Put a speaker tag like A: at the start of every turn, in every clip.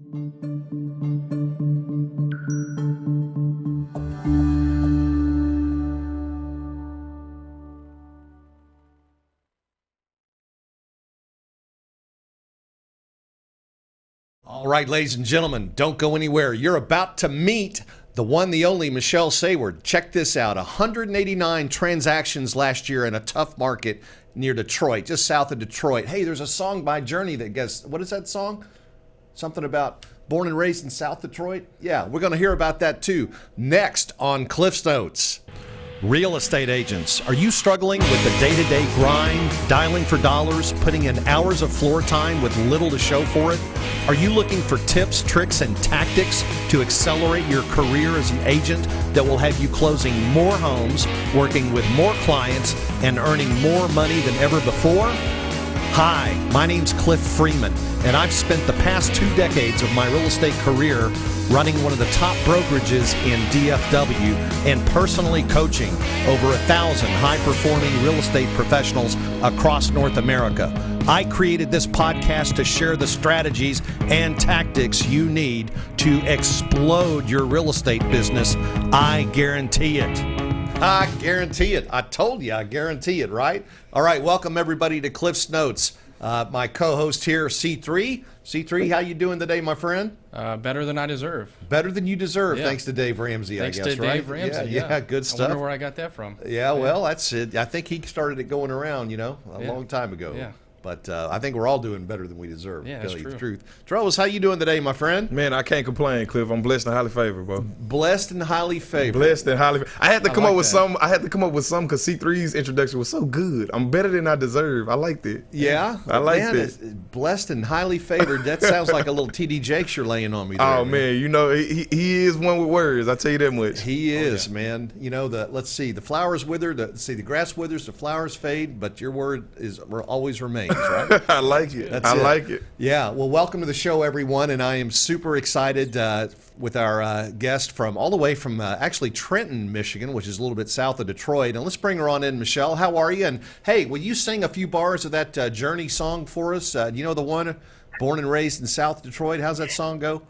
A: All right, ladies and gentlemen, don't go anywhere. You're about to meet the one, the only Michelle Saward. Check this out. 189 transactions last year in a tough market near Detroit, just south of Detroit. Hey, there's a song by Journey that gets, what is that song? Something about born and raised in South Detroit? Yeah, we're going to hear about that too. Next on Cliff's Notes. Real estate agents, are you struggling with the day-to-day grind, dialing for dollars, putting in hours of floor time with little to show for it? Are you looking for tips, tricks, and tactics to accelerate your career as an agent that will have you closing more homes, working with more clients, and earning more money than ever before? Hi, my name's Cliff Freeman, and I've spent the past 2 decades of my real estate career running one of the top brokerages in DFW and personally coaching over 1,000 high-performing real estate professionals across North America. I created this podcast to share the strategies and tactics you need to explode your real estate business. I guarantee it. I guarantee it. I told you, I guarantee it, right? All right, welcome everybody to Cliff's Notes. My co-host here, C3. C3, how you doing today, my friend?
B: Better than I deserve.
A: Better than you deserve,
B: Yeah.
A: thanks to Dave Ramsey,
B: Thanks
A: I guess,
B: to
A: right?
B: Dave Ramsey, yeah.
A: Good stuff.
B: I wonder where I got that from.
A: Yeah, well, that's it. I think he started it going around, a long time ago.
B: Yeah.
A: But I think we're all doing better than we deserve.
B: Yeah,
A: to tell
B: that's
A: you the
B: true.
A: truth. Travis, how you doing today, my friend?
C: Man, I can't complain, Cliff. I'm blessed and highly favored, bro.
A: Blessed and highly favored.
C: Blessed and highly. I had to come
B: like
C: up with
B: that.
C: some. I had to come up with some because C3's introduction was so good. I'm better than I deserve. I liked it.
A: Yeah,
C: I liked
A: man,
C: it.
A: Blessed and highly favored. That sounds like a little TD Jakes you're laying on me there.
C: Oh man, he is one with words. I tell you that much.
A: He is, man. Let's see, the flowers wither, the grass withers, the flowers fade, but your word always remains, right?
C: I like it.
A: That's
C: I
A: it.
C: like it.
A: Yeah, well, welcome to the show, everyone, and I am super excited with our guest from all the way from actually Trenton, Michigan, which is a little bit south of Detroit. And let's bring her on in. Michelle, how are you? And hey, will you sing a few bars of that Journey song for us? You know the one, Born and Raised in South Detroit? How's that song go?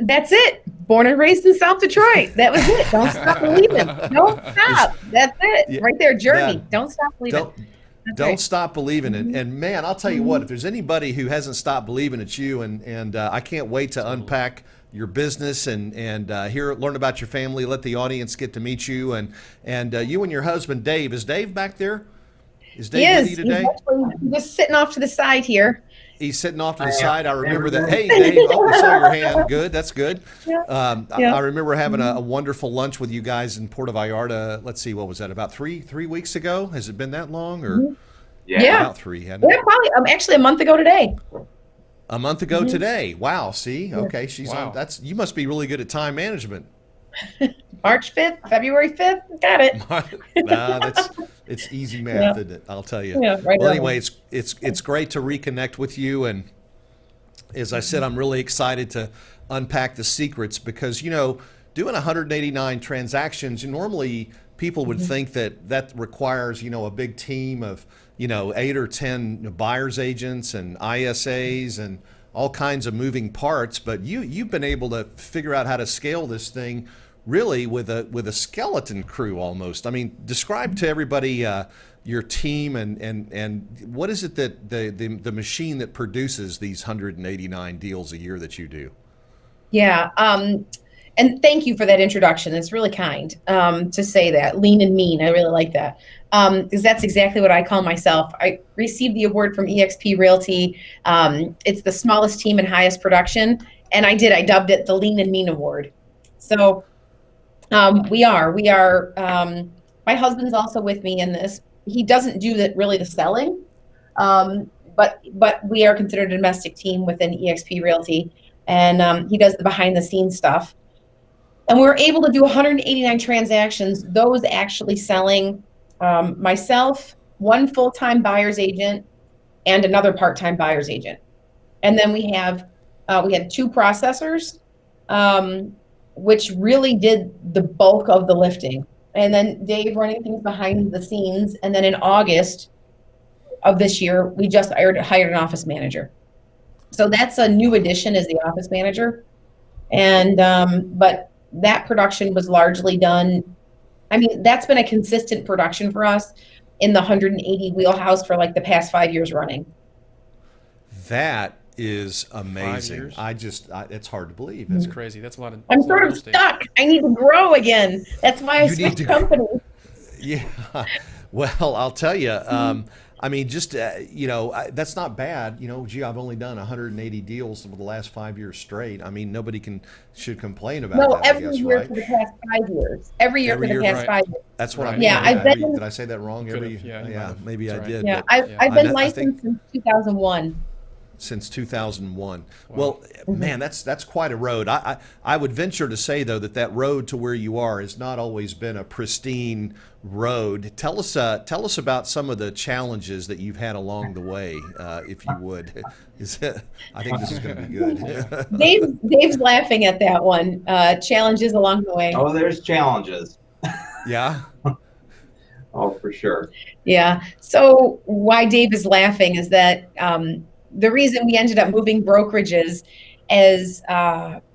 D: That's it. Born and raised in South Detroit. That was it. Don't stop believing. Don't stop. That's it.
A: Yeah,
D: right there, Journey.
A: that-
D: Don't stop believing.
A: Don't stop believing it. And man, I'll tell you what, if there's anybody who hasn't stopped believing, it's you. And I can't wait to unpack your business and learn about your family, let the audience get to meet you. And you and your husband, Dave. Is Dave back there? Is Dave with you today?
D: He's actually just sitting off to the side here.
A: He's sitting off to the side. I remember that. Hey, Dave. Oh, we saw your hand. Good. That's good.
D: Yeah.
A: I remember having a wonderful lunch with you guys in Puerto Vallarta. Let's see, what was that? About three weeks ago? Has it been that long? Or
D: Yeah.
A: about 3. Hadn't it?
D: Yeah, probably. Actually, a month ago today.
A: A month ago today. Wow. See. Okay. She's
B: Wow.
A: on. That's. You must be really good at time management.
D: March 5th, February 5th. Got it.
A: Nah, it's easy math, isn't it? I'll tell you.
D: Yeah, right
A: Well,
D: on.
A: anyway, it's great to reconnect with you, and as I said, I'm really excited to unpack the secrets because doing 189 transactions, normally people would think that requires a big team of 8 or 10 buyers agents and ISAs and all kinds of moving parts, but you've been able to figure out how to scale this thing really with a skeleton crew almost. I mean, describe to everybody your team and what is it that the machine that produces these 189 deals a year that you do?
D: Yeah. And thank you for that introduction. It's really kind to say that. Lean and mean. I really like that. Because that's exactly what I call myself. I received the award from eXp Realty. It's the smallest team and highest production. And I dubbed it the Lean and Mean Award. So we are. My husband's also with me in this. He doesn't do the selling, but we are considered a domestic team within eXp Realty. And he does the behind the scenes stuff. And we were able to do 189 transactions, those actually selling myself, one full-time buyer's agent, and another part-time buyer's agent. And then we had 2 processors, which really did the bulk of the lifting. And then Dave running things behind the scenes. And then in August of this year, we just hired an office manager. So that's a new addition as the office manager. And, but that production was largely done. I mean, that's been a consistent production for us in the 180 wheelhouse for like the past 5 years running.
A: That is amazing.
B: years?
A: It's hard to believe.
B: That's crazy. That's a lot of.
D: I'm
B: that's a lot
D: sort
B: real
D: of
B: estate.
D: stuck. I need to grow again. That's why I
A: You need
D: switched
A: to-
D: companies.
A: Yeah. Well, I'll tell you. I mean, just that's not bad. Gee, I've only done 180 deals over the last 5 years straight. I mean, nobody should complain about
D: No,
A: that. I
D: every
A: guess,
D: year
A: right?
D: for the past 5 years. Every year
A: Every
D: for the
A: year,
D: past
B: right.
D: 5 years.
A: That's what I
B: Right.
A: mean.
D: Yeah, I've been-
A: Did I say that wrong?
B: Could've, yeah, you might have.
A: Maybe
B: That's
A: I
B: right.
A: did.
D: Yeah,
A: but
D: I've been
A: I think-
D: licensed since 2001.
A: since 2001. Well, man, that's quite a road. I would venture to say though that road to where you are has not always been a pristine road. Tell us about some of the challenges that you've had along the way, if you would. I think this is going to be good.
D: Dave's laughing at that one. Challenges along the way.
E: Oh, there's challenges.
A: Yeah.
E: Oh, for sure.
D: Yeah. So why Dave is laughing is that the reason we ended up moving brokerages is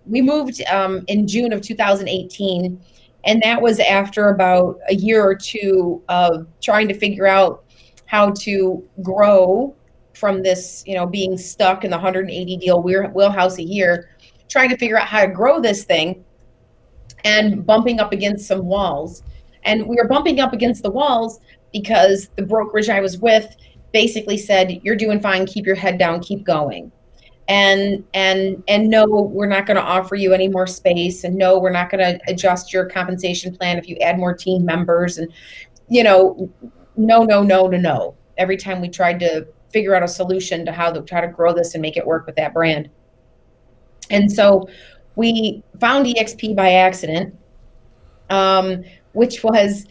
D: we moved in June of 2018, and that was after about a year or two of trying to figure out how to grow from this, being stuck in the 180 deal wheelhouse a year, trying to figure out how to grow this thing and bumping up against some walls. And we were bumping up against the walls because the brokerage I was with basically said, "You're doing fine, keep your head down, keep going." And no, we're not going to offer you any more space, and no, we're not going to adjust your compensation plan if you add more team members, and no. Every time we tried to figure out a solution to how to try to grow this and make it work with that brand. And so we found EXP by accident, which was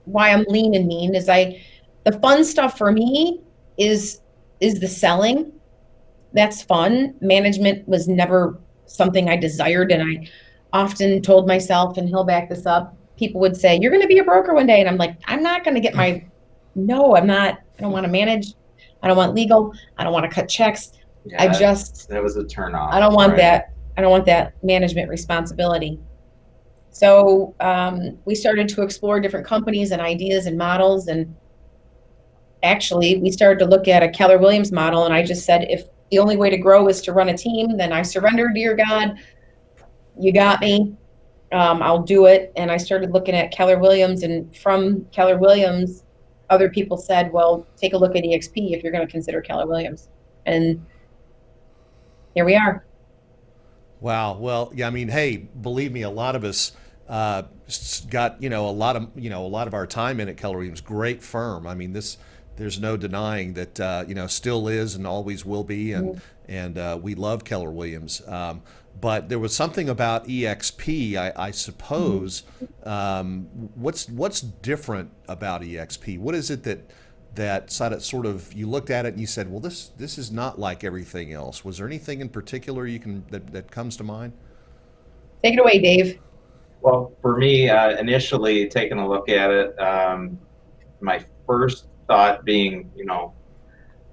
D: why I'm lean and mean is the fun stuff for me is the selling. That's fun. Management was never something I desired. And I often told myself, and he'll back this up, people would say, "You're going to be a broker one day." And I'm like, I'm not going to get no, I'm not. I don't want to manage. I don't want legal. I don't want to cut checks.
E: Yeah,
D: that
E: was a turn off.
D: I don't want
E: right?
D: that. I don't want that management responsibility. So we started to explore different companies and ideas and models. And actually, we started to look at a Keller Williams model. And I just said, if the only way to grow is to run a team, then I surrender, dear God. You got me. I'll do it. And I started looking at Keller Williams. And from Keller Williams, other people said, well, take a look at EXP if you're going to consider Keller Williams. And here we are.
A: Wow. Well, yeah. I mean, hey, believe me, a lot of us got a lot of our time in at Keller Williams. Great firm. I mean, there's no denying that still is and always will be, and we love Keller Williams. But there was something about EXP, I suppose. What's different about EXP? What is it that sort of you looked at it and you said, well, this is not like everything else? Was there anything in particular that comes to mind?
D: Take it away, Dave.
E: Well, for me, initially taking a look at it, my first thought being,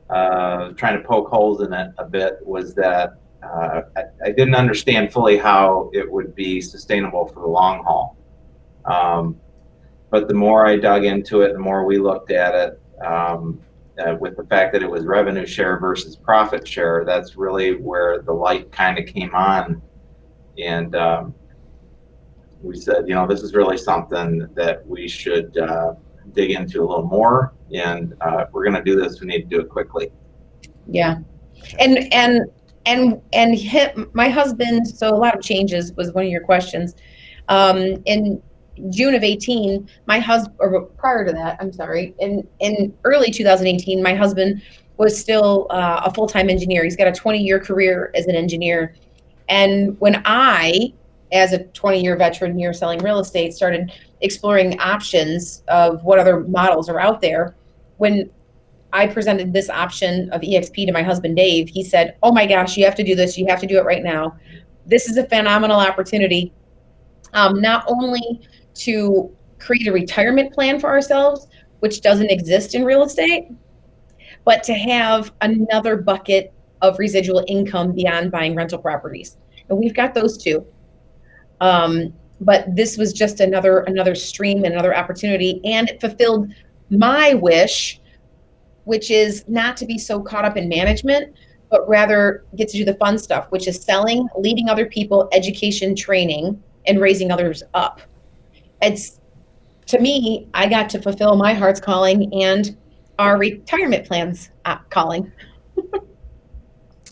E: trying to poke holes in it a bit was that I didn't understand fully how it would be sustainable for the long haul. But the more I dug into it, the more we looked at it, with the fact that it was revenue share versus profit share, that's really where the light kind of came on. And we said, this is really something that we should dig into a little more. And if we're going to do this, we need to do it quickly.
D: Yeah. And my husband, so a lot of changes was one of your questions. In June of 18, my husband, or prior to that, I'm sorry, in early 2018, my husband was still a full-time engineer. He's got a 20-year career as an engineer. And when I, as a 20-year veteran here selling real estate, started exploring options of what other models are out there, when I presented this option of EXP to my husband, Dave, he said, "Oh my gosh, you have to do this. You have to do it right now. This is a phenomenal opportunity, not only to create a retirement plan for ourselves, which doesn't exist in real estate, but to have another bucket of residual income beyond buying rental properties. And we've got those too. But this was just another stream, another opportunity, and it fulfilled my wish, which is not to be so caught up in management, but rather get to do the fun stuff, which is selling, leading other people, education, training, and raising others up. It's, to me, I got to fulfill my heart's calling and our retirement plans calling.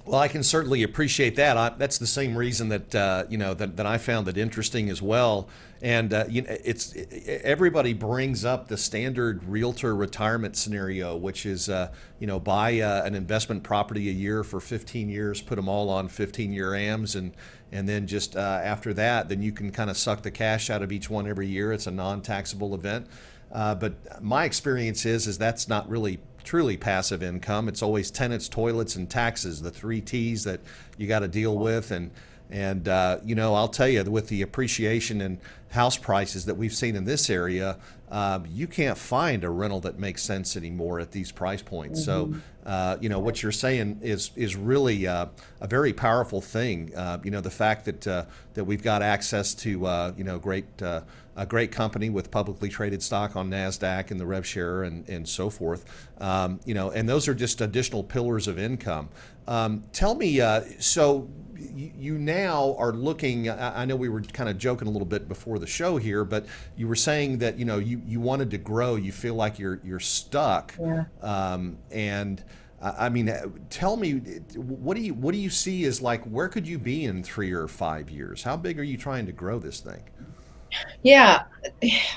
A: Well, I can certainly appreciate that. That's the same reason that that I found it interesting as well. And everybody brings up the standard realtor retirement scenario, which is buy an investment property a year for 15 years, put them all on 15-year AMs, and then just after that, then you can kind of suck the cash out of each one every year. It's a non-taxable event. But my experience is that's not really truly passive income. It's always tenants, toilets, and taxes, the 3 T's that you got to deal with. And I'll tell you, with the appreciation in house prices that we've seen in this area, you can't find a rental that makes sense anymore at these price points. Mm-hmm. So, what you're saying is really a very powerful thing. The fact that we've got access to a great company with publicly traded stock on NASDAQ and the rev share and so forth. And those are just additional pillars of income. Tell me, so you now are looking, I know we were kind of joking a little bit before the show here, but you were saying that, you wanted to grow, you feel like you're stuck. Yeah. I mean, tell me, what do you see as, like, where could you be in 3 or 5 years? How big are you trying to grow this thing?
D: Yeah,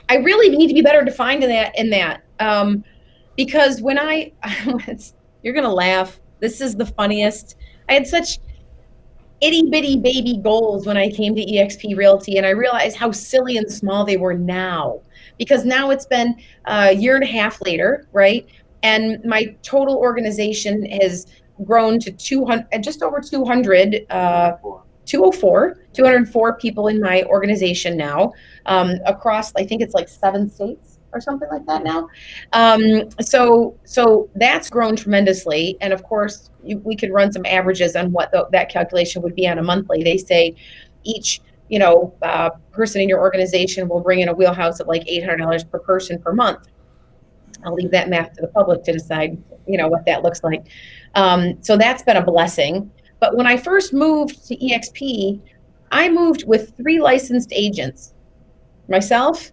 D: I really need to be better defined in that. Because when you're going to laugh. This is the funniest. I had such itty bitty baby goals when I came to eXp Realty, and I realized how silly and small they were now, because now it's been a year and a half later, right? And my total organization has grown to 200, just over 200, 204 people in my organization now, across, I think it's like 7 states or something like that now. So that's grown tremendously. And of course, we could run some averages on what that calculation would be on a monthly. They say each person in your organization will bring in a wheelhouse of like $800 per person per month. I'll leave that math to the public to decide, what that looks like. So that's been a blessing. But when I first moved to eXp, I moved with 3 licensed agents. Myself,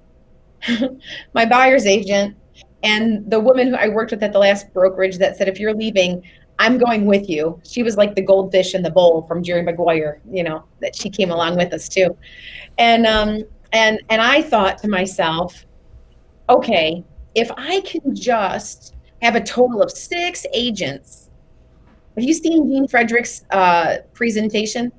D: my buyer's agent, and the woman who I worked with at the last brokerage that said, if you're leaving, I'm going with you. She was like the goldfish in the bowl from Jerry Maguire, that she came along with us too. And I thought to myself, okay, if I can just have a total of 6 agents. Have you seen Dean Frederick's presentation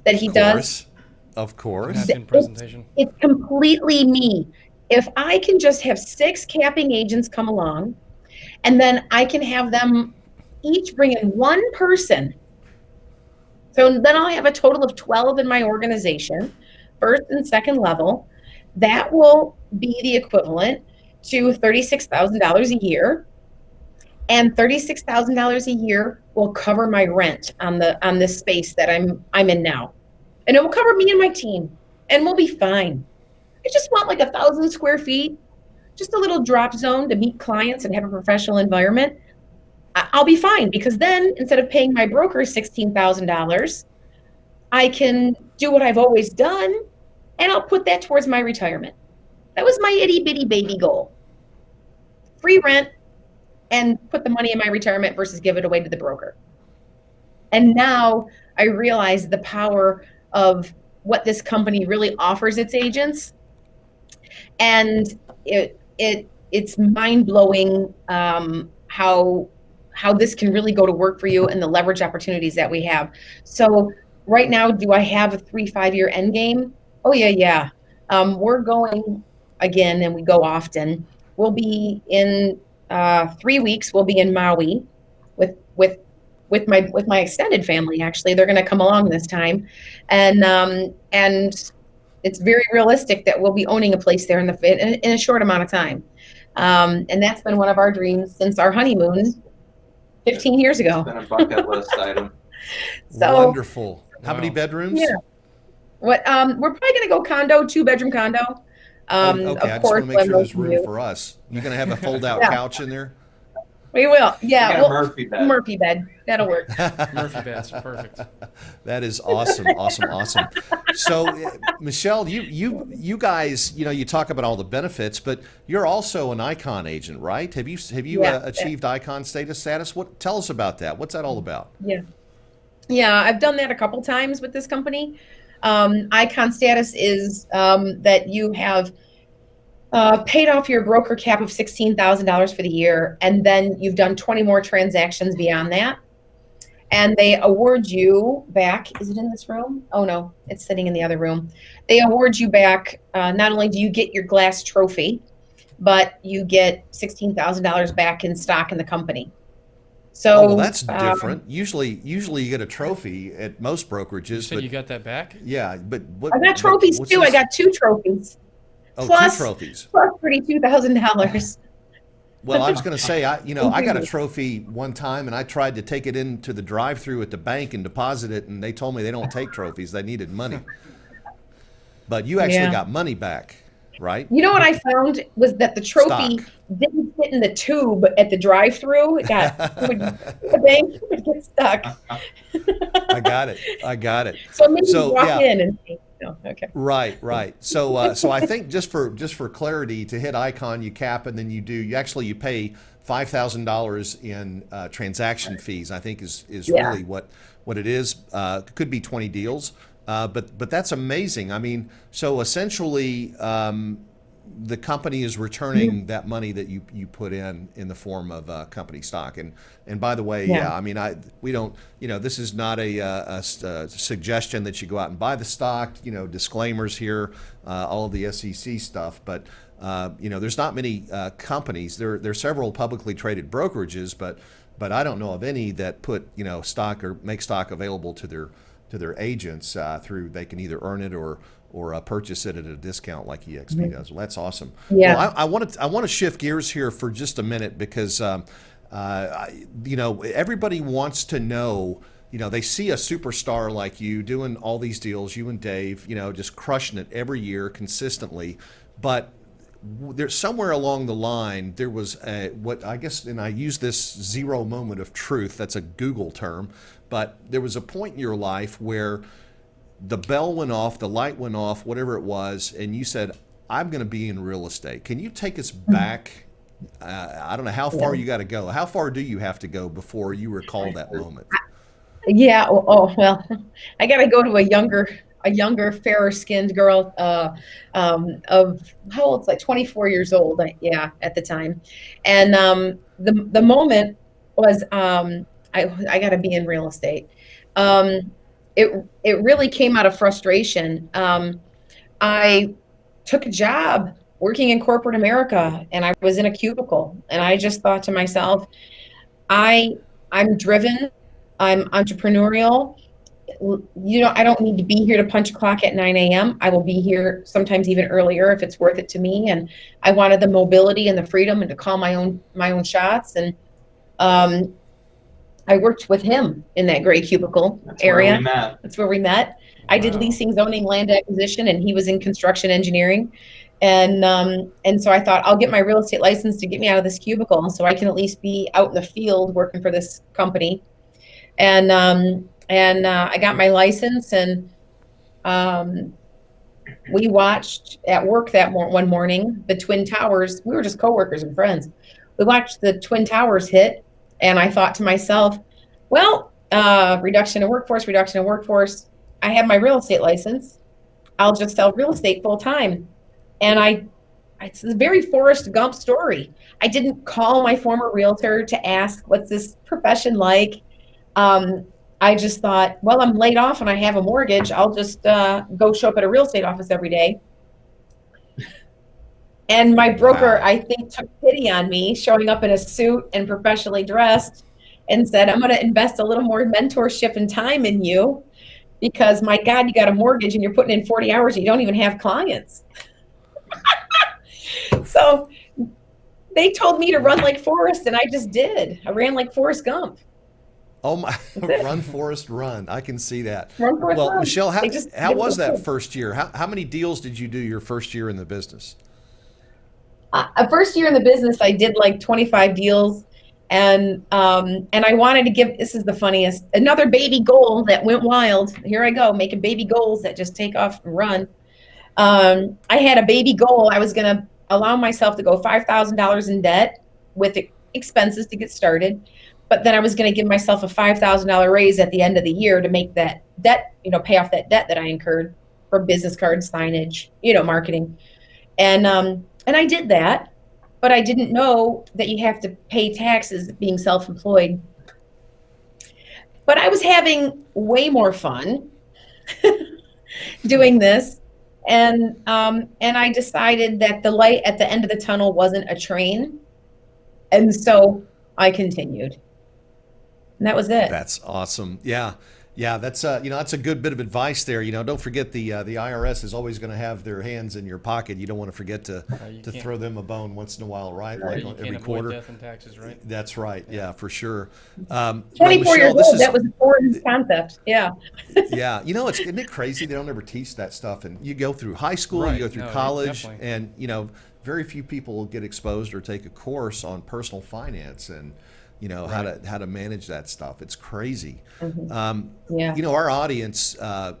D: that he does?
A: Of course.
B: Presentation.
D: It's completely me. If I can just have 6 capping agents come along, and then I can have them each bring in 1 person. So then I'll have a total of 12 in my organization, first and second level. That will be the equivalent to $36,000 a year. And $36,000 a year will cover my rent on this space that I'm in now. And it will cover me and my team, and we'll be fine. I just want like 1,000 square feet, just a little drop zone to meet clients and have a professional environment. I'll be fine, because then instead of paying my broker $16,000, I can do what I've always done, and I'll put that towards my retirement. That was my itty bitty baby goal. Free rent and put the money in my retirement versus give it away to the broker. And now I realize the power of what this company really offers its agents. And it's mind-blowing how this can really go to work for you and the leverage opportunities that we have. So right now, do I have a 3-5 year end game? Oh yeah. We're going again, and we go often. We'll be in 3 weeks. We'll be in Maui with my extended family. Actually, they're going to come along this time, and it's very realistic that we'll be owning a place there in a short amount of time. And that's been one of our dreams since our honeymoon 15 years
E: It's
D: ago.
E: been a bucket list item.
D: So,
A: Wonderful. How many bedrooms?
D: yeah. We're probably going to go condo, 2-bedroom condo.
A: Okay,
D: Of
A: I just
D: course,
A: want to make sure
D: when
A: there's
D: we
A: room
D: do.
A: for us. You going to have a fold-out
D: Yeah.
A: couch in there?
D: We will. Yeah.
E: You got a Murphy bed.
D: Murphy bed. That'll work.
B: Murphy beds, perfect.
A: That is awesome, awesome. So, Michelle, you guys, you talk about all the benefits, but you're also an Icon agent, right? Have you
D: Yeah.
A: achieved Icon status? Tell us about that. What's that all about?
D: Yeah. Yeah, I've done that a couple times with this company. Icon status is that you have paid off your broker cap of $16,000 for the year, and then you've done 20 more transactions beyond that. And they award you back. Is it in this room? Oh, no, it's sitting in the other room. They award you back. Not only do you get your glass trophy, but you get $16,000 back in stock in the company. So,
A: Oh, well, that's different. Usually you get a trophy at most brokerages.
B: You said
A: but
B: you got that back?
A: yeah, but
D: I got trophies
A: what's
D: too.
A: this?
D: I got 2 trophies.
A: Oh,
D: plus-
A: 2 trophies.
D: Plus $32,000.
A: Well, I was going to say, I got a trophy one time, and I tried to take it into the drive-through at the bank and deposit it, and they told me they don't take trophies; they needed money. But you actually
D: Yeah.
A: got money back, right?
D: You know what I found was that the trophy
A: Stock.
D: didn't fit in the tube at the drive-through. The bank would get stuck.
A: I got it.
D: So maybe
A: So,
D: walk
A: yeah.
D: in and see. No, okay.
A: Right. So I think just for clarity, to hit Icon, you cap, and then you pay $5,000 in transaction fees. I think is
D: Yeah.
A: really what it is. Could be 20 deals, but that's amazing. I mean, so essentially, the company is returning that money that you put in the form of company stock. And by the way,
D: Yeah.
A: I mean, we don't, this is not a suggestion that you go out and buy the stock. Disclaimers here, all of the SEC stuff, but there's not many companies. There are several publicly traded brokerages, but I don't know of any that put stock or make stock available to their agents through. They can either earn it or purchase it at a discount like EXP does. Well, that's awesome.
D: Yeah.
A: Well, I want to shift gears here for just a minute because everybody wants to know. They see a superstar like you doing all these deals, you and Dave, just crushing it every year consistently, but there's somewhere along the line there was what I guess, and I use this zero moment of truth. That's a Google term, but there was a point in your life where the bell went off, the light went off, whatever it was, and you said, I'm going to be in real estate. Can you take us back? I don't know how far you got to go. How far do you have to go before you recall that moment?
D: Yeah. Well, I got to go to a younger, fairer-skinned girl of how old? It's like 24 years old. Yeah, at the time, and the moment was I got to be in real estate. It really came out of frustration. I took a job working in corporate America, and I was in a cubicle, and I just thought to myself, I'm driven, I'm entrepreneurial. I don't need to be here to punch a clock at 9 a.m. I will be here sometimes even earlier if it's worth it to me. And I wanted the mobility and the freedom and to call my own shots. And I worked with him in that gray cubicle area. That's where we met. I did leasing, zoning, land acquisition, and he was in construction engineering. And so I thought, I'll get my real estate license to get me out of this cubicle so I can at least be out in the field working for this company. And I got my license, and we watched at work that one morning, the Twin Towers. We were just coworkers and friends. We watched the Twin Towers hit, and I thought to myself, well, reduction in workforce. I have my real estate license. I'll just sell real estate full time. And it's a very Forrest Gump story. I didn't call my former realtor to ask, what's this profession like? I just thought, well, I'm laid off and I have a mortgage. I'll just go show up at a real estate office every day. And my broker, I think, took pity on me, showing up in a suit and professionally dressed, and said, I'm going to invest a little more mentorship and time in you because, my God, you got a mortgage and you're putting in 40 hours and you don't even have clients. So They told me to run like Forrest, and I just did. I ran like Forrest Gump.
A: Oh my,
D: it.
A: run, Forrest, run. I can see that.
D: Run, Forrest,
A: Well,
D: run.
A: Michelle, how
D: They
A: was that
D: did.
A: first year? How many deals did you do your first year in the business?
D: First year in the business, I did like 25 deals, and I wanted to give. This is the funniest. Another baby goal that went wild. Here I go, making baby goals that just take off and run. I had a baby goal. I was going to allow myself to go $5,000 in debt with expenses to get started, but then I was going to give myself a $5,000 raise at the end of the year to make that debt, pay off that debt that I incurred for business cards, signage, marketing, and I did that, but I didn't know that you have to pay taxes being self-employed. But I was having way more fun doing this, and I decided that the light at the end of the tunnel wasn't a train, and so I continued, and that was it.
A: That's awesome. Yeah. Yeah, that's that's a good bit of advice there. Don't forget the IRS is always going to have their hands in your pocket. You don't want to forget to throw them a bone once in a while, right?
B: Right.
A: Like
B: You
A: every
B: can't avoid
A: quarter.
B: death and taxes, right?
A: That's right. Yeah, for sure.
D: 24
A: Michelle,
D: years
A: this
D: old.
A: is
D: That was a foreign concept. Yeah.
A: yeah. Isn't it crazy they don't ever teach that stuff? And you go through high school,
B: Right.
A: you go through
B: No,
A: college,
B: definitely.
A: and very few people get exposed or take a course on personal finance and how to manage that stuff. It's crazy.
D: Yeah.
A: Our audience,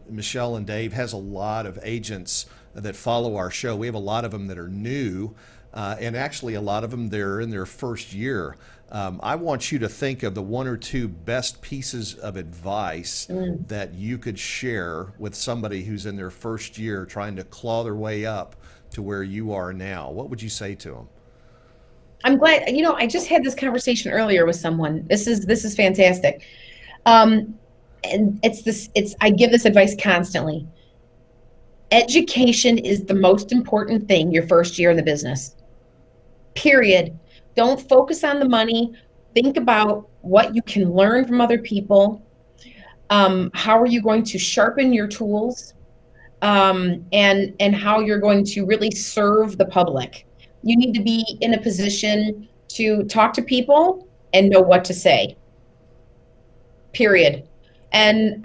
A: Michelle and Dave, has a lot of agents that follow our show. We have a lot of them that are new, and actually a lot of them they're in their first year. I want you to think of the one or two best pieces of advice that you could share with somebody who's in their first year trying to claw their way up to where you are now. What would you say to them?
D: I'm glad, I just had this conversation earlier with someone. This is fantastic. And I give this advice constantly. Education is the most important thing your first year in the business. Period. Don't focus on the money. Think about what you can learn from other people. How are you going to sharpen your tools? And how you're going to really serve the public. You need to be in a position to talk to people and know what to say. Period. And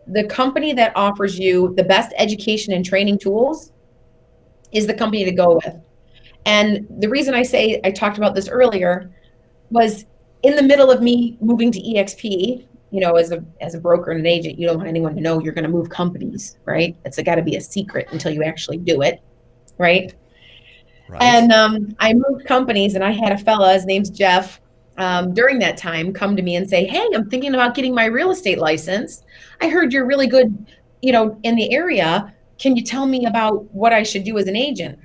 D: the company that offers you the best education and training tools is the company to go with. And the reason I talked about this earlier was in the middle of me moving to EXP, as a broker and an agent, you don't want anyone to know you're going to move companies, right? It's got to be a secret until you actually do it, right?
A: Right.
D: And I moved companies, and I had a fella, his name's Jeff, during that time come to me and say, hey, I'm thinking about getting my real estate license. I heard you're really good, in the area. Can you tell me about what I should do as an agent?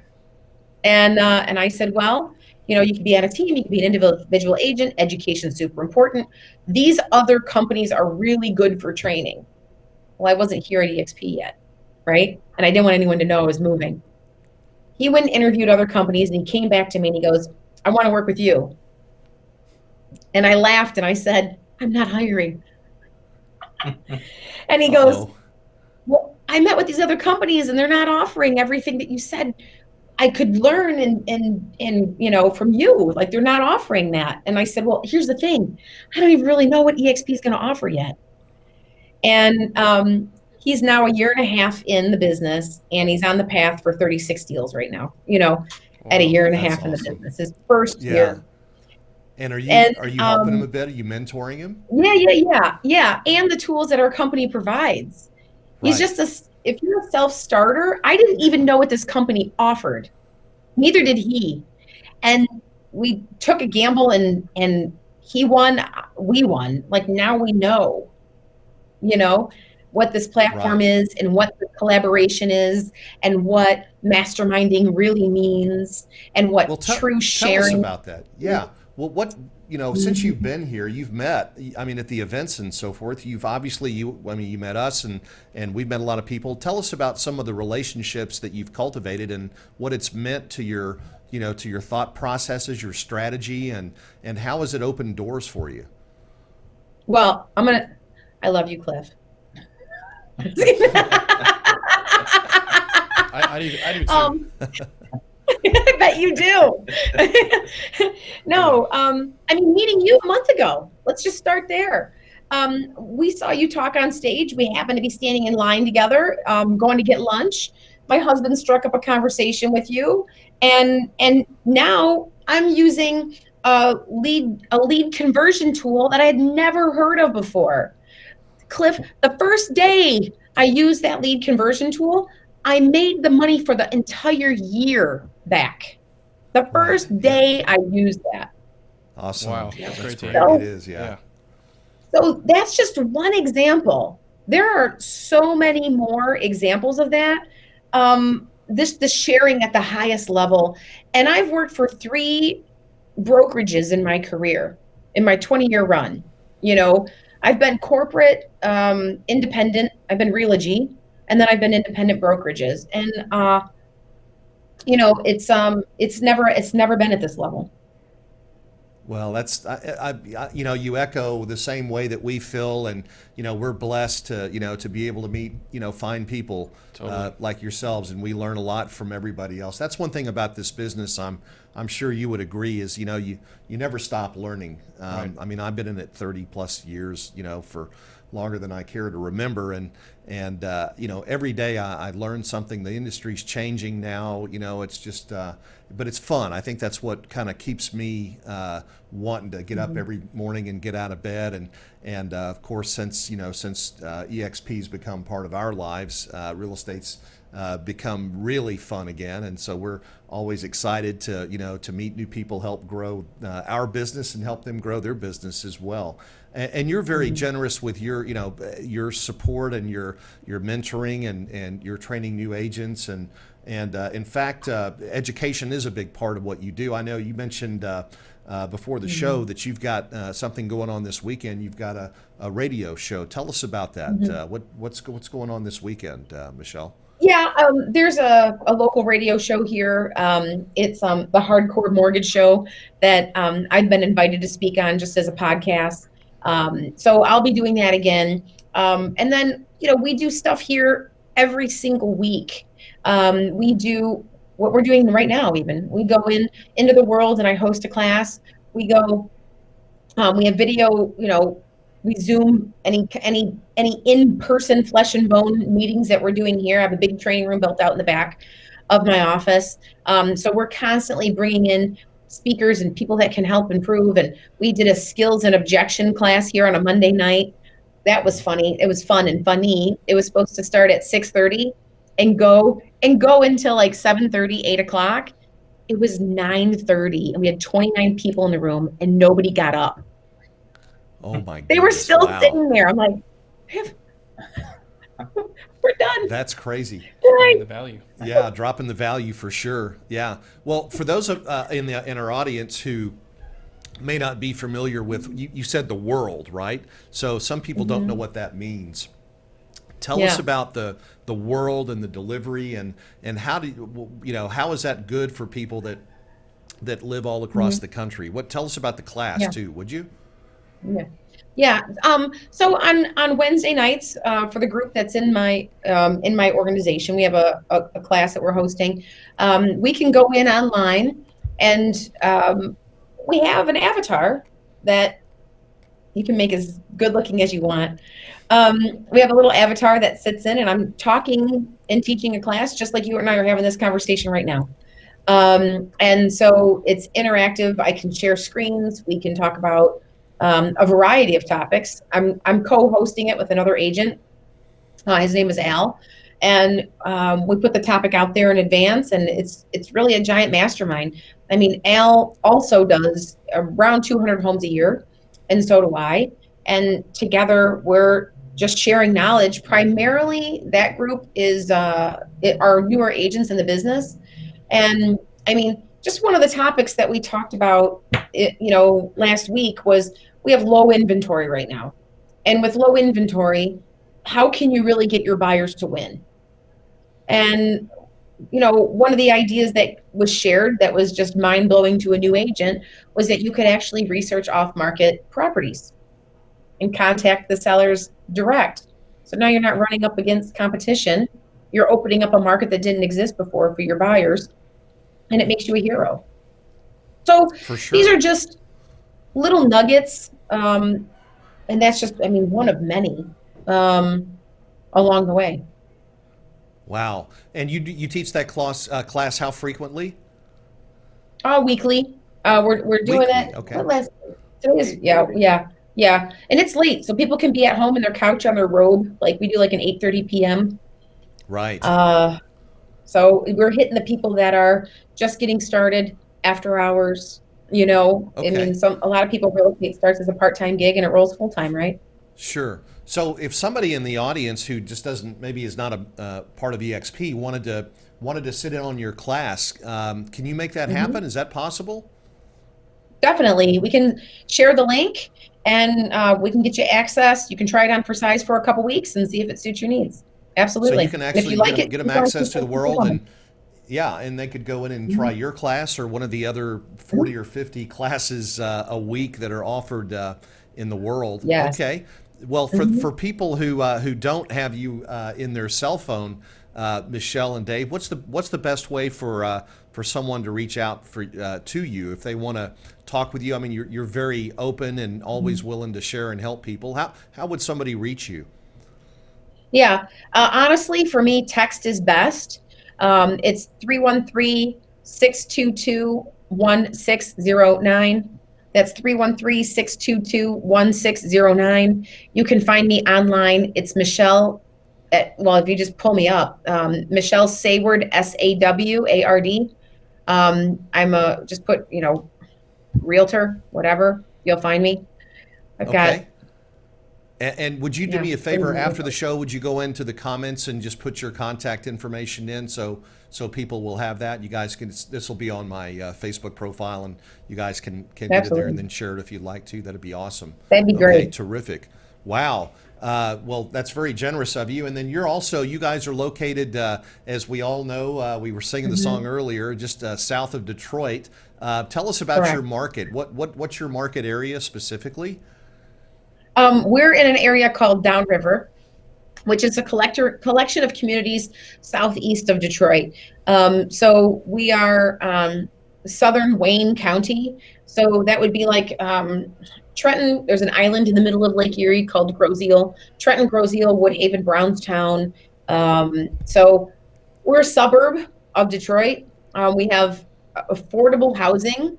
D: And I said, well, you could be on a team, you could be an individual agent. Education is super important. These other companies are really good for training. Well, I wasn't here at EXP yet, right? And I didn't want anyone to know I was moving. He went and interviewed other companies, and he came back to me and he goes, I want to work with you. And I laughed and I said, I'm not hiring. And he goes, well, I met with these other companies and they're not offering everything that you said I could learn and from you. Like, they're not offering that. And I said, well, here's the thing. I don't even really know what EXP is going to offer yet. And he's now a year and a half in the business, and he's on the path for 36 deals right now, at a year and a
A: that's
D: half in the
A: awesome.
D: business, his first year.
A: And are you helping him a bit? Are you mentoring him?
D: Yeah. And the tools that our company provides. He's
A: Right.
D: just if you're a self-starter, I didn't even know what this company offered. Neither did he. And we took a gamble and he won, we won. Like, now we know, what this platform
A: Right.
D: is and what the collaboration is and what masterminding really means and what
A: Well,
D: true
A: tell us
D: sharing.
A: about that. Yeah. Well, since you've been here, you've met, at the events and so forth, you've obviously, you met us and we've met a lot of people. Tell us about some of the relationships that you've cultivated and what it's meant to your, to your thought processes, your strategy, and how has it opened doors for you?
D: Well, I love you, Cliff.
B: I do too.
D: I bet you do. No, I mean, meeting you a month ago. Let's just start there. We saw you talk on stage. We happened to be standing in line together, going to get lunch. My husband struck up a conversation with you, and now I'm using a lead conversion tool that I had never heard of before. Cliff, the first day I used that lead conversion tool, I made the money for the entire year back. The first day I used that.
A: Awesome.
B: Wow. That's great to
A: great.
B: hear.
A: It is, yeah.
D: So that's just one example. There are so many more examples of that. The sharing at the highest level. And I've worked for 3 brokerages in my career, in my 20-year run. You know, I've been corporate, independent, I've been Realogy, and then I've been independent brokerages. And you know, it's never been at this level.
A: Well, that's you know, you echo the same way that we feel, and you know, we're blessed to to be able to meet fine people like yourselves, and we learn a lot from everybody else. That's one thing about this business. I'm sure you would agree is you never stop learning.
B: Right.
A: I mean, I've been in it 30 plus years, for longer than I care to remember, and every day I learn something. The industry's changing now. It's just but it's fun. I think that's what kind of keeps me wanting to get up every morning and get out of bed. And of course, since EXP's become part of our lives, real estate's become really fun again. And so we're always excited to meet new people, help grow our business, and help them grow their business as well. And you're very generous with your support and your mentoring and your training new agents, and in fact, education is a big part of what you do. I know you mentioned before the show that you've got something going on this weekend. You've got a radio show. Tell us about that. What's going on this weekend, Michelle?
D: Yeah, there's a local radio show here. It's the Hardcore Mortgage Show that I've been invited to speak on just as a podcast. So I'll be doing that again. And then, we do stuff here every single week. We do what we're doing right now. Even we go into the world and I host a class. We go, we have video, we Zoom any in-person flesh and bone meetings that we're doing here. I have a big training room built out in the back of my office. So we're constantly bringing in speakers and people that can help improve. And we did a skills and objection class here on a Monday night. That was funny. It was fun and funny. It was supposed to start at 6:30 and go until like 7:30, 8 o'clock. It was 9:30 and we had 29 people in the room and nobody got up.
A: Oh my goodness.
D: They were still
A: Wow.
D: sitting there. I'm like, we're done.
A: That's crazy.
B: The value.
A: Yeah, dropping the value for sure. Yeah. Well, for those in our audience who may not be familiar with, you said the world, right? So some people don't know what that means. Tell us about the world and the delivery, and how how is that good for people that live all across the country? Tell us about the class too, would you?
D: Yeah. So on Wednesday nights, for the group that's in my organization, we have a class that we're hosting. We can go in online, and we have an avatar that you can make as good looking as you want. We have a little avatar that sits in, and I'm talking and teaching a class just like you and I are having this conversation right now. And so it's interactive. I can share screens. We can talk about a variety of topics. I'm co-hosting it with another agent. His name is Al, and we put the topic out there in advance, and it's really a giant mastermind. I mean, Al also does around 200 homes a year, and so do I. And together we're just sharing knowledge. Primarily, that group is our newer agents in the business. And I mean, just one of the topics that we talked about, last week was we have low inventory right now. And with low inventory, how can you really get your buyers to win? And, one of the ideas that was shared that was just mind blowing to a new agent was that you could actually research off-market properties and contact the sellers direct. So now you're not running up against competition. You're opening up a market that didn't exist before for your buyers. and it makes you a hero. So
A: For sure.
D: these are just little nuggets, and that's just, I mean, one of many along the way.
A: Wow. And you teach that class how frequently?
D: Weekly. We're doing
A: Weekly,
D: it.
A: okay.
D: What last? Today is yeah, and it's late, so people can be at home in their couch on their robe. Like we do, like an 8:30 p.m.
A: Right.
D: So we're hitting the people that are just getting started after hours. You know, I
A: Okay.
D: mean, a lot of people, real estate starts as a part-time gig and it rolls full-time, right?
A: Sure. So if somebody in the audience who just doesn't, maybe is not a part of EXP, wanted to sit in on your class, can you make that happen? Is that possible?
D: Definitely. We can share the link and we can get you access. You can try it on for size for a couple weeks and see if it suits your needs. Absolutely.
A: So you can
D: And if
A: actually
D: you like
A: get them
D: keep on
A: access to the
D: keeping
A: world,
D: going.
A: and yeah, and they could go in and try your class or one of the other 40 or 50 classes a week that are offered in the world.
D: Yes.
A: Okay. Well, for people who don't have you in their cell phone, Michelle and Dave, what's the best way for someone to reach out to you if they want to talk with you? I mean, you're very open and always willing to share and help people. How would somebody reach you?
D: Yeah. Honestly, for me, text is best. It's 313-622-1609. That's 313-622-1609. You can find me online. It's Michelle. If you just pull me up, Michelle Saward, Saward. Just put, realtor, whatever. You'll find me. I've got.
A: Okay. And would you do me a favor after the show? Would you go into the comments and just put your contact information in so people will have that? You guys can. This will be on my Facebook profile, and you guys can get it there and then share it if you'd like to. That'd be awesome.
D: That'd be great.
A: Okay, terrific. Wow. Well, that's very generous of you. And then you guys are located, as we all know, we were singing the song earlier, just south of Detroit. Tell us about your market. What's your market area specifically?
D: We're in an area called Downriver, which is a collection of communities southeast of Detroit. So we are southern Wayne County. So that would be like Trenton. There's an island in the middle of Lake Erie called Groseal. Trenton, Groseal, Woodhaven, Brownstown. So we're a suburb of Detroit. We have affordable housing.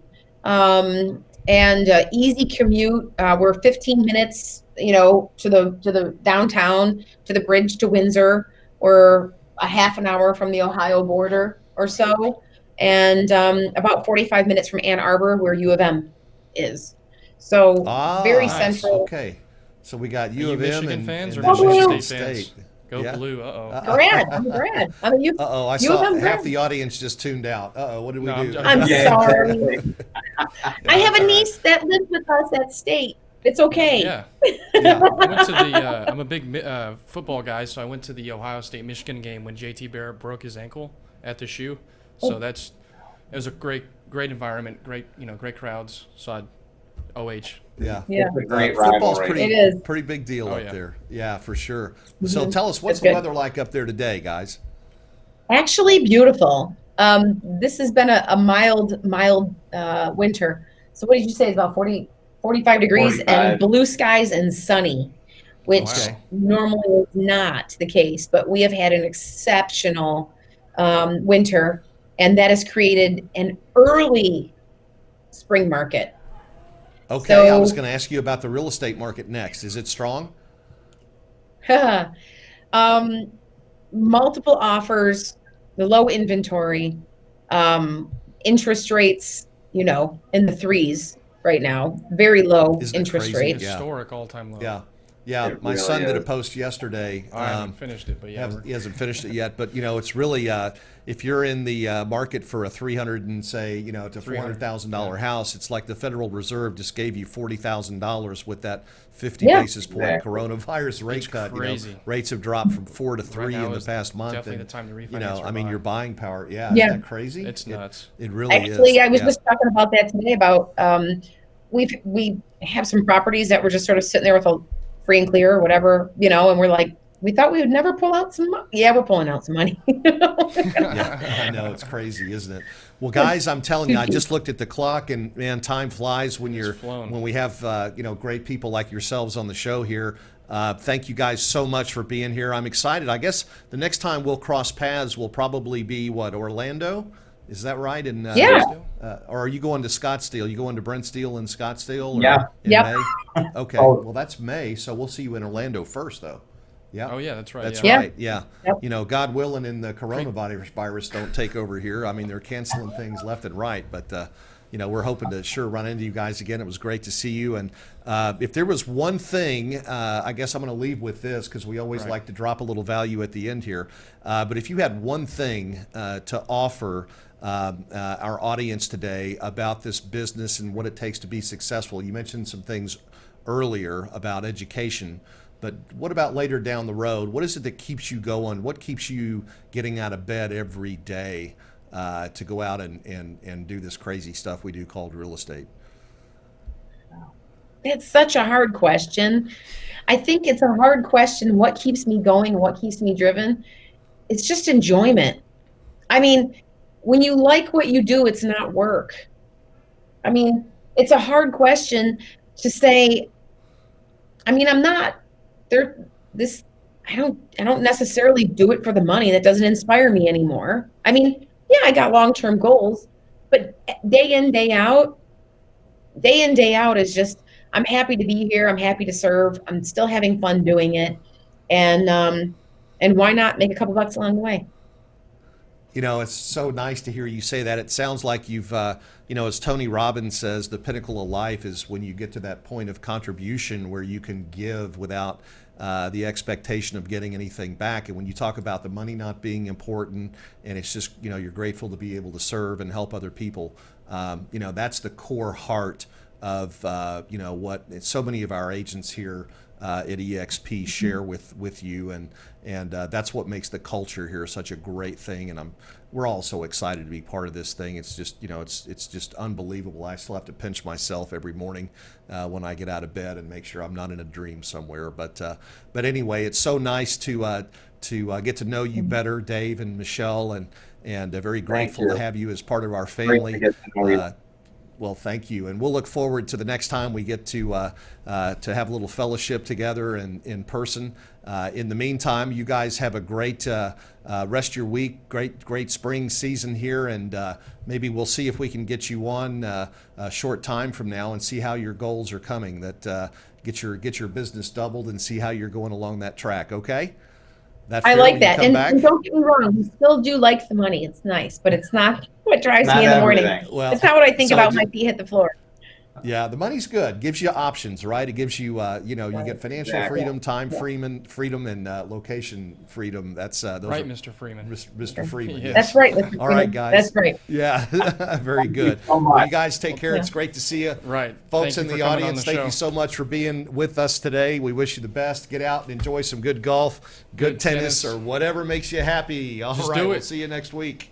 D: And easy commute. We're 15 minutes, to the downtown, to the bridge to Windsor. We're a half an hour from the Ohio border or so, and about 45 minutes from Ann Arbor, where U of M is. So very central.
A: Okay, so we got U of M
B: Michigan
A: and
B: fans or
A: Michigan
B: State fans? Go Blue.
D: Grad. I'm Grad. I'm a U.
A: I
D: U of
A: saw
D: M
A: half
D: grad.
A: the audience just tuned out. What did we do?
D: I'm sorry. I have a niece that lives with us at State. It's okay.
B: Yeah.
A: Yeah.
B: I went to I'm a big football guy, so I went to the Ohio State-Michigan game when JT Barrett broke his ankle at the shoe. So it was a great environment, great crowds. So OH.
A: Yeah.
E: It's a great
A: Football's
E: rivalry.
A: pretty big deal up
B: yeah.
A: there. Yeah, for sure. So tell us, what's
D: That's
A: the
D: good.
A: weather like up there today, guys?
D: Actually beautiful. This has been a mild winter. So what did you say? It's about 45 degrees
E: 45.
D: and blue skies and sunny, which
A: Wow.
D: normally is not the case. But we have had an exceptional winter, and that has created an early spring market.
A: Okay, I
D: So-
A: was going to ask you about the real estate market next. Is it strong?
D: Multiple offers, the low inventory, interest rates, in the threes right now. Very low
A: Isn't it
D: interest
A: crazy?
D: rates.
A: Yeah.
B: Historic all-time low.
A: Yeah. Yeah,
E: It
A: my
E: really
A: son did a
E: is.
A: post yesterday.
B: I haven't finished it, but yeah.
A: He hasn't finished it yet, but it's really if you're in the market for a to $400,000 house, it's like the Federal Reserve just gave you $40,000 with that 50
D: Yeah.
A: basis point
E: Exactly.
A: coronavirus rate
B: It's
A: cut.
B: crazy.
A: Rates have dropped from 4 to 3
B: now
A: in the
B: is
A: past month.
B: definitely
A: and,
B: the time to refinance or buy.
A: your buying power. Yeah,
D: Yeah.
A: isn't that crazy?
B: It's nuts.
A: It really
D: Actually,
A: is.
D: I was
A: Yeah.
D: just talking about that today about we have some properties that were just sort of sitting there with a free and clear or whatever, and we're like, We thought we would never pull out some money. Yeah, we're pulling out some money.
A: Yeah, I know, it's crazy, isn't it? Well, guys, I'm telling you, I just looked at the clock, and man, time flies when we have great people like yourselves on the show here. Thank you guys so much for being here. I'm excited. I guess the next time we'll cross paths will probably be Orlando? Is that right? And
D: Yeah.
A: Or are you going to Scottsdale? You going to Brent Steel in Scottsdale? Or
E: Yeah.
A: In
D: Yep.
A: May? Okay.
E: Oh.
A: Well, that's May, so we'll see you in Orlando first, though. Yeah.
B: Oh yeah, that's right.
A: That's
B: yeah.
A: right. Yeah.
D: Yep.
A: God willing, and the coronavirus don't take over here. I mean, they're canceling things left and right, but we're hoping to sure run into you guys again. It was great to see you. And if there was one thing, I guess I'm going to leave with this, because we always like to drop a little value at the end here. But if you had one thing to offer our audience today about this business and what it takes to be successful, you mentioned some things earlier about education. But what about later down the road? What is it that keeps you going? What keeps you getting out of bed every day to go out and do this crazy stuff we do called real estate?
D: It's such a hard question. I think it's a hard question. What keeps me going? What keeps me driven? It's just enjoyment. I mean, when you like what you do, it's not work. I mean, it's a hard question to say. I mean, I'm not there. I don't necessarily do it for the money. That doesn't inspire me anymore. I mean, yeah, I got long-term goals, but day in, day out is just, I'm happy to be here. I'm happy to serve. I'm still having fun doing it. And why not make a couple bucks along the way?
A: It's so nice to hear you say that. It sounds like you've, as Tony Robbins says, the pinnacle of life is when you get to that point of contribution where you can give without the expectation of getting anything back. And when you talk about the money not being important, and it's just, you're grateful to be able to serve and help other people, that's the core heart of, what so many of our agents here at EXP share with you, and that's what makes the culture here such a great thing. And we're all so excited to be part of this thing. It's just it's just unbelievable. I still have to pinch myself every morning when I get out of bed and make sure I'm not in a dream somewhere. But anyway, it's so nice to get to know you better, Dave and Michelle, and very grateful to have you as part of our family.
E: Great to get to know you.
A: Well, thank you, and we'll look forward to the next time we get to have a little fellowship together in person. In the meantime, you guys have a great rest of your week, great spring season here, and maybe we'll see if we can get you on a short time from now and see how your goals are coming. That get your business doubled and see how you're going along that track. Okay.
D: I like that. And don't get me wrong, we still do like the money. It's nice, but it's not what drives me in the morning.
A: Well,
D: it's not what I think about when my feet hit the floor.
A: Yeah, the money's good. Gives you options, right? It gives you, you get financial freedom, time freedom, and location freedom. That's those
B: right,
A: are,
B: Mr. Freeman.
A: Mr. Freeman.
B: Yes.
D: That's right. Mr.
A: All right, guys.
D: That's right.
A: Yeah, very good.
E: so much.
A: Well, you guys take care. It's great to see you.
B: Right.
A: Folks
B: Thank
A: in
B: you
A: the
B: for coming on
A: audience,
B: the
A: thank
B: show.
A: you so much for being with us today. We wish you the best. Get out and enjoy some good golf, good tennis, or whatever makes you happy. All
B: Just
A: right,
B: do
A: we'll
B: it.
A: see you next week.